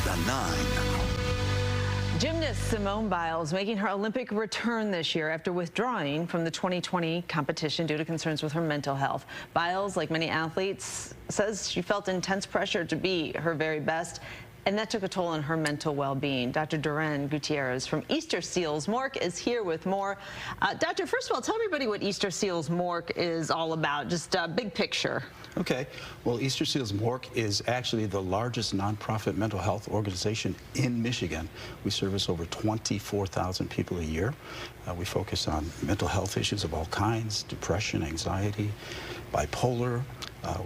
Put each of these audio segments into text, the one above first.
the 9. Gymnast Simone Biles making her Olympic return this year after withdrawing from the 2020 competition due to concerns with her mental health. Biles, like many athletes, says she felt intense pressure to be her very best, and that took a toll on her mental well-being. Dr. Duren Gutierrez from Easterseals MORC is here with more. Doctor, first of all, tell everybody what Easterseals MORC is all about, just big picture. Okay. Well, Easterseals MORC is actually the largest nonprofit mental health organization in Michigan. We service over 24,000 people a year. We focus on mental health issues of all kinds, depression, anxiety, bipolar.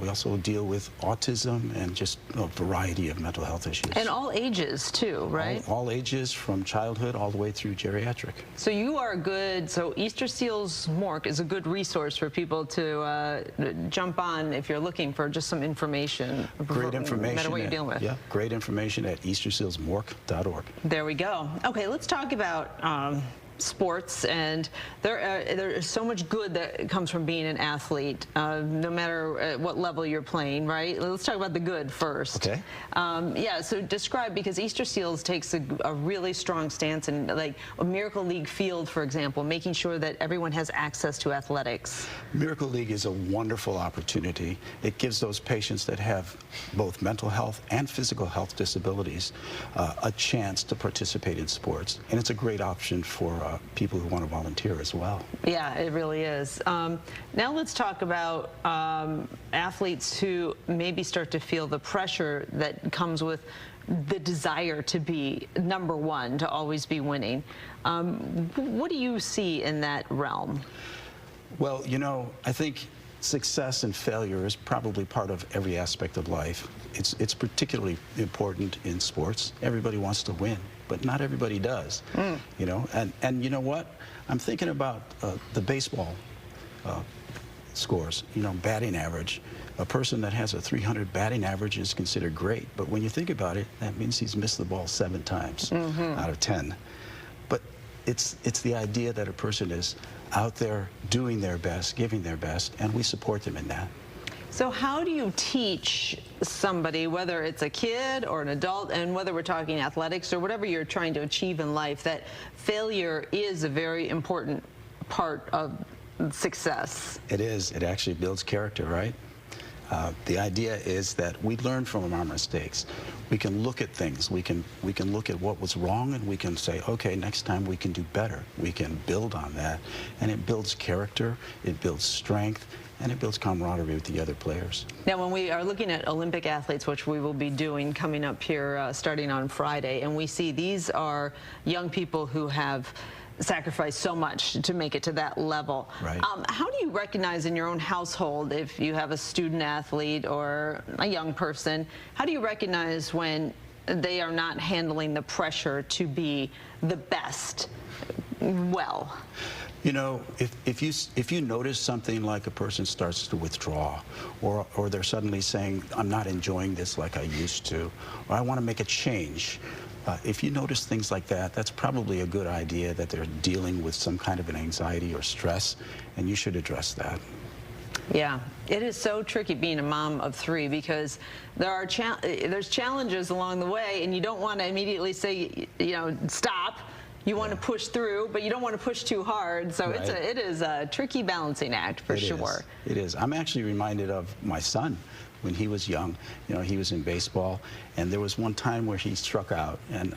We also deal with autism and just a variety of mental health issues. And all ages, too, right? All ages, from childhood all the way through geriatric. So you are good, so Easterseals MORC is a good resource for people to jump on if you're looking for just some information. Great information. No matter what you're dealing with. Yeah, great information at eastersealsmorc.org. There we go. Okay, let's talk about sports, and there is so much good that comes from being an athlete, no matter what level you're playing, right? Let's talk about the good first. Okay. Yeah, so describe, because Easterseals takes a really strong stance in, like, a Miracle League field, for example, making sure that everyone has access to athletics. Miracle League is a wonderful opportunity. It gives those patients that have both mental health and physical health disabilities a chance to participate in sports, and it's a great option for people who want to volunteer as well. Yeah, it really is. Now let's talk about athletes who maybe start to feel the pressure that comes with the desire to be #1, to always be winning. What do you see in that realm? Well, you know, I think success and failure is probably part of every aspect of life. It's particularly important in sports. Everybody wants to win, but not everybody does. You know, and you know what? I'm thinking about the baseball scores. You know, batting average. A person that has a 300 batting average is considered great, but when you think about it, that means he's missed the ball 7 times out of 10. But it's the idea that a person is out there doing their best, giving their best, and we support them in that. So how do you teach somebody, whether it's a kid or an adult, and whether we're talking athletics or whatever you're trying to achieve in life, that failure is a very important part of success? It is. It actually builds character, right? The idea is that we learn from our mistakes. We can look at things. We can look at what was wrong, and we can say, okay, next time we can do better. We can build on that, and it builds character, it builds strength, and it builds camaraderie with the other players. Now, when we are looking at Olympic athletes, which we will be doing coming up here starting on Friday, and we see these are young people who have sacrificed so much to make it to that level. Right. How do you recognize in your own household, if you have a student athlete or a young person, how do you recognize when they are not handling the pressure to be the best well? You know, if you notice something like a person starts to withdraw, or they're suddenly saying, I'm not enjoying this like I used to, or I want to make a change, if you notice things like that, that's probably a good idea that they're dealing with some kind of an anxiety or stress, and you should address that. Yeah, it is so tricky being a mom of 3, because there's challenges along the way, and you don't want to immediately say, you know, stop. You want to push through, but you don't want to push too hard. So right. it is a tricky balancing act for sure. It is. I'm actually reminded of my son when he was young. You know, he was in baseball, and there was one time where he struck out, and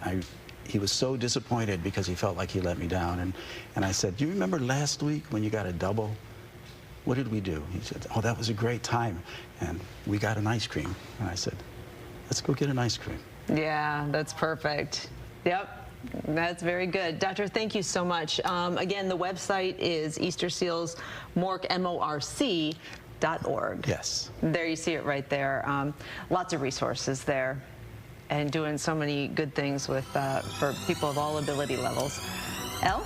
he was so disappointed because he felt like he let me down. And I said, do you remember last week when you got a double? What did we do? He said, oh, that was a great time, and we got an ice cream. And I said, let's go get an ice cream. Yeah, that's perfect. Yep. That's very good. Doctor, thank you so much. Again, the website is Easterseals MORC, MORC.org. Yes. There you see it right there. Lots of resources there, and doing so many good things with for people of all ability levels. Elle?